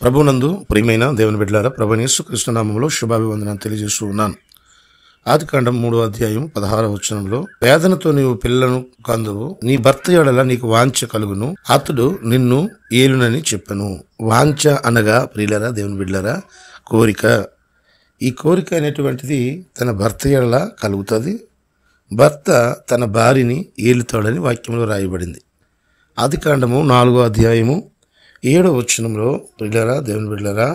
ప్రభునందు ప్రియమైన దేవుని బిడ్డలారా, ప్రభువైన యేసుక్రీస్తు నామములో శుభాభివందనాలు తెలియజేస్తూ ఉన్నాను. ఆదికాండం 3వ అధ్యాయం 16వ వచనంలో, వేదనతో నీవు పిల్లలను కందువు, నీ భర్త ఎడల నీకు వాంఛ కలుగును, అతడు నిన్ను ఏలునని చెప్పెను. వాంఛ అనగా ప్రియులారా, దేవుని బిడ్డలారా, కోరిక. ఈ కోరిక అనేటువంటిది తన భర్త ఎడల కలుగుతుంది. భర్త తన భార్యని ఏలుతాడని వాక్యంలో రాయబడింది. ఆదికాండము 4వ అధ్యాయము 7వ వచనంలో, ప్రియులారా, దేవుని బిడ్డలారా,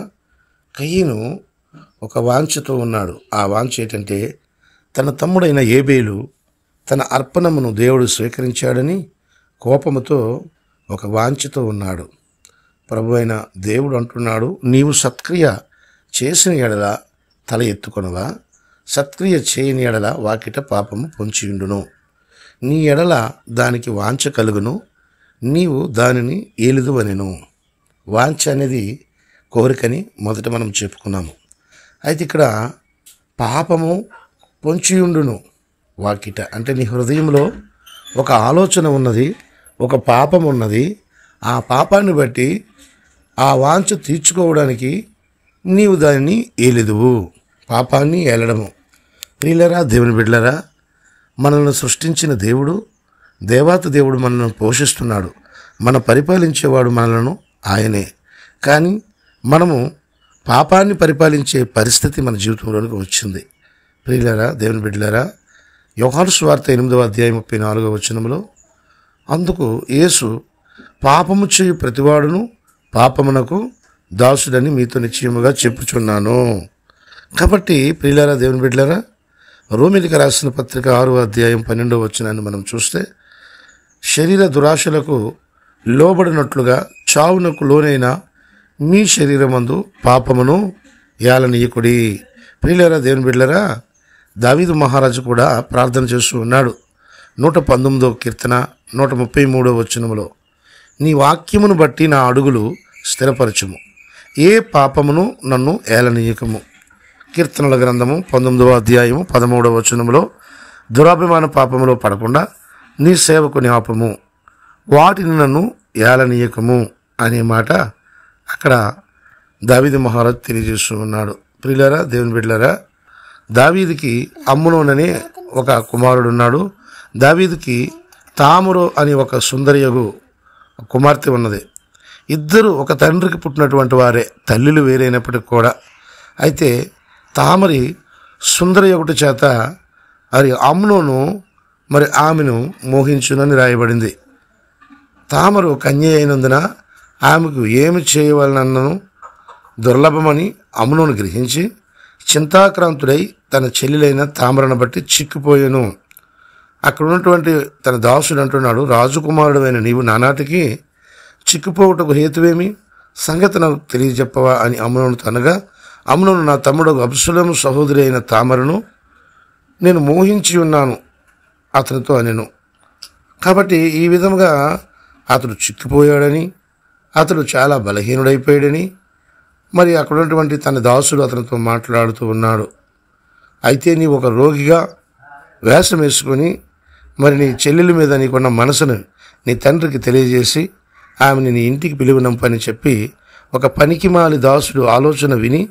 కయీను ఒక వాంఛతో ఉన్నాడు. ఆ వాంఛ ఏంటంటే, తన తమ్ముడైన ఏబేలు తన అర్పణమును దేవుడు స్వీకరించాడని కోపముతో ఒక వాంఛతో ఉన్నాడు. ప్రభు అయిన దేవుడు అంటున్నాడు, నీవు సత్క్రియ చేసిన ఎడల తల ఎత్తుకొనవా, సత్క్రియ చేయని ఎడల వాకిట పాపము పొంచియుండును. నీ ఎడల దానికి వాంఛ కలుగును, నీవు దానిని ఏలుదువనెను. వాంఛ అనేది కోరికని మొదట మనం చెప్పుకున్నాము. అయితే ఇక్కడ పాపము పొంచియుండును వాకిట అంటే నీ హృదయంలో ఒక ఆలోచన ఉన్నది, ఒక పాపం ఉన్నది. ఆ పాపాన్ని బట్టి ఆ వాంఛ తీర్చుకోవడానికి నీవు దానిని ఏలెదువు. పాపాన్ని ఏలడము. ప్రియులరా, దేవుని బిడ్డలరా, మనల్ని సృష్టించిన దేవుడు, దేవాతి దేవుడు మనల్ని పోషిస్తున్నాడు. మన పరిపాలించేవాడు మనలను ఆయనే. కానీ మనము పాపాన్ని పరిపాలించే పరిస్థితి మన జీవితంలోనికి వచ్చింది. ప్రియులారా, దేవుని బిడ్డలారా, యోహాను సువార్త 8వ అధ్యాయం 34వ వచనంలో, అందుకు యేసు, పాపము చేయు ప్రతివాడును పాపమునకు దాసుడని మీతో నిశ్చయముగా చెప్పుచున్నాను. కాబట్టి ప్రియులారా, దేవుని బిడ్డలారా, రోమీయులకు రాసిన పత్రిక 6వ అధ్యాయం 12వ వచనాన్ని మనం చూస్తే, శరీర దురాశలకు లోబడినట్లుగా చావునకు లోనైన మీ శరీరమందు పాపమును ఏలనీయకుడి. ప్రియులారా, దేవుని బిడ్డలారా, దావీదు మహారాజు కూడా ప్రార్థన చేస్తూ ఉన్నాడు. 119వ కీర్తన 133వ వచనములో, నీ వాక్యమును బట్టి నా అడుగులు స్థిరపరచుము, ఏ పాపమును నన్ను ఏలనీయకము. కీర్తనల గ్రంథము 19వ అధ్యాయము 13వ వచనములో, దురాభిమాన పాపములో పడకుండా నీ సేవకుని ఆపము, వాటిని నన్ను ఏలనీయకము అనే మాట అక్కడ దావీదు మహారాజు తెలియజేస్తూ ఉన్నాడు. ప్రియులారా, దేవుని బిడ్డలారా, దావీదుకి అమ్నోను అనే ఒక కుమారుడు ఉన్నాడు. దావీదుకి తామరు అని ఒక సుందరియగు కుమార్తె ఉన్నది. ఇద్దరు ఒక తండ్రికి పుట్టినటువంటి వారే, తల్లులు వేరైనప్పటికి కూడా. అయితే తామరి సుందరియగుటి చేత అమ్నోను ఆమెను మోహించునని రాయబడింది. తామరు కన్య అయినందున ఆమెకు ఏమి చేయవలనన్నను దుర్లభమని అమ్నోను గ్రహించి చింతాక్రాంతుడై తన చెల్లెలైన తామరను బట్టి చిక్కిపోయాను. అక్కడ ఉన్నటువంటి తన దాసుడు అంటున్నాడు, రాజకుమారుడు అయిన నీవు నానాటికి చిక్కిపోవుటకు హేతువేమి, సంగతి నాకు తెలియజెప్పవా అని అమ్నోనుతో అనగా, అమ్నోను, నా తమ్ముడు అబ్షలోము సహోదరి అయిన తామరను నేను మోహించి ఉన్నాను అతనితో అనెను. కాబట్టి ఈ విధంగా అతడు చిక్కిపోయాడని, అతడు చాలా బలహీనుడైపోయాడని అక్కడ ఉన్నటువంటి తన దాసుడు అతనితో మాట్లాడుతూ ఉన్నాడు. అయితే నీవు ఒక రోగిగా వేషం వేసుకొని నీ చెల్లెల మీద నీకున్న మనసును నీ తండ్రికి తెలియజేసి ఆమెని నీ ఇంటికి పిలువనంపని చెప్పి ఒక పనికిమాలి దాసుడు ఆలోచన విని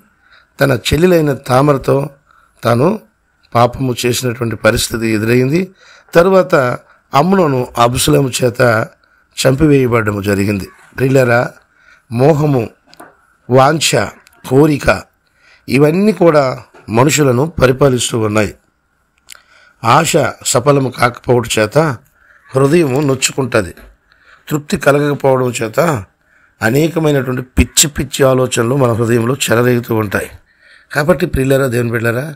తన చెల్లెలైన తామరతో తాను పాపము చేసినటువంటి పరిస్థితి ఎదురైంది. తరువాత అమ్నోను అబ్షలోము చేత చంపివేయబడము జరిగింది. ప్రియులారా, మోహము, వాంఛ, కోరిక ఇవన్నీ కూడా మనుషులను పరిపాలిస్తూ ఉన్నాయి. ఆశ సఫలము కాకపోవడం చేత హృదయము నొచ్చుకుంటుంది. తృప్తి కలగకపోవడం చేత అనేకమైనటువంటి పిచ్చి పిచ్చి ఆలోచనలు మన హృదయంలో చెలరేగుతూ ఉంటాయి. కాబట్టి ప్రియులారా, దేవుని బిడ్డలారా,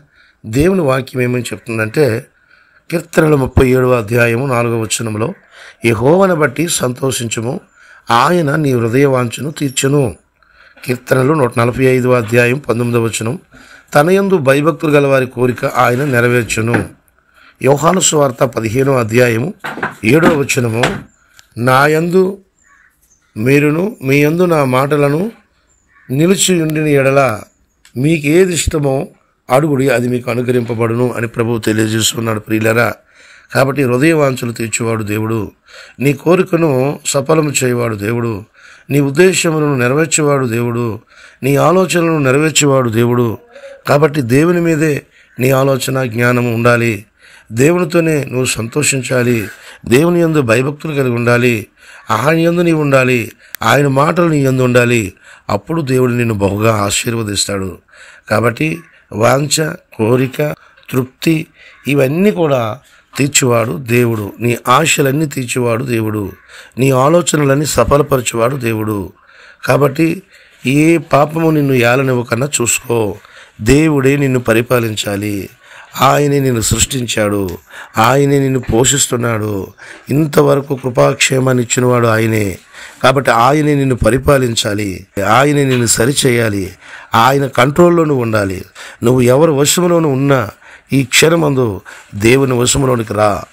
దేవుని వాక్యం ఏమని చెప్తుందంటే, కీర్తనలు 37వ అధ్యాయము 4వ వచనంలో, యెహోవాను బట్టి సంతోషించుము, ఆయన నీ హృదయ వాంఛను తీర్చును. కీర్తనలు 145వ అధ్యాయం 19వ వచనం, తన యందు భయభక్తులు గల వారి కోరిక ఆయన నెరవేర్చును. యోహాను సువార్త 15వ అధ్యాయము 7వ వచనము, నా యందు మీరును మీ యందు నా మాటలను నిలిచి ఉండిన ఎడల మీకేది ఇష్టమో అడుగుడి, అది మీకు అనుగ్రహింపబడును అని ప్రభువు తెలియజేస్తున్నాడు. ప్రియులారా, కాబట్టి హృదయ వాంఛలు తీర్చేవాడు దేవుడు, నీ కోరికను సఫలము చేయవాడు దేవుడు, నీ ఉద్దేశములను నెరవేర్చేవాడు దేవుడు, నీ ఆలోచనలను నెరవేర్చేవాడు దేవుడు. కాబట్టి దేవుని మీదే నీ ఆలోచన జ్ఞానం ఉండాలి. దేవునితోనే నువ్వు సంతోషించాలి. దేవుని యందు భయభక్తులు కలిగి ఉండాలి. ఆయన యందు నీవు ఉండాలి. ఆయన మాటలు నీ యందు ఉండాలి. అప్పుడు దేవుడు నిన్ను బహుగా ఆశీర్వదిస్తాడు. కాబట్టి వాంఛ, కోరిక, తృప్తి ఇవన్నీ కూడా తీర్చువాడు దేవుడు. నీ ఆశలన్నీ తీర్చువాడు దేవుడు. నీ ఆలోచనలన్నీ సఫలపరచువాడు దేవుడు. కాబట్టి ఏ పాపము నిన్ను ఏలనివ్వకన్నా చూసుకో. దేవుడే నిన్ను పరిపాలించాలి. ఆయనే నిన్ను సృష్టించాడు. ఆయనే నిన్ను పోషిస్తున్నాడు. ఇంతవరకు కృపాక్షేమాన్ని ఇచ్చినవాడు ఆయనే. కాబట్టి ఆయనే నిన్ను పరిపాలించాలి. ఆయనే నిన్ను సరిచేయాలి. ఆయన కంట్రోల్లో నువ్వు ఉండాలి. నువ్వు ఎవరి వశంలోనూ ఉన్నా ఈ క్షణమందు దేవుని వశంలోనికి రా.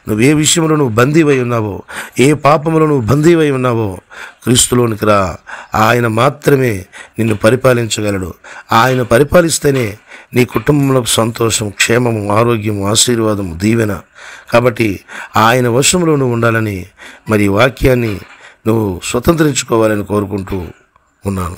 నువ్వు ఏ విషయంలో నువ్వు బందీవై ఉన్నావో, ఏ పాపంలో నువ్వు బందీవై ఉన్నావో క్రీస్తులోనికి రా. ఆయన మాత్రమే నిన్ను పరిపాలించగలడు. ఆయన పరిపాలిస్తేనే నీ కుటుంబంలో సంతోషం, క్షేమము, ఆరోగ్యము, ఆశీర్వాదము, దీవెన. కాబట్టి ఆయన వశంలో నువ్వు ఉండాలని మరి వాక్యాన్ని నువ్వు స్వతంత్రించుకోవాలని కోరుకుంటూ ఉన్నాను.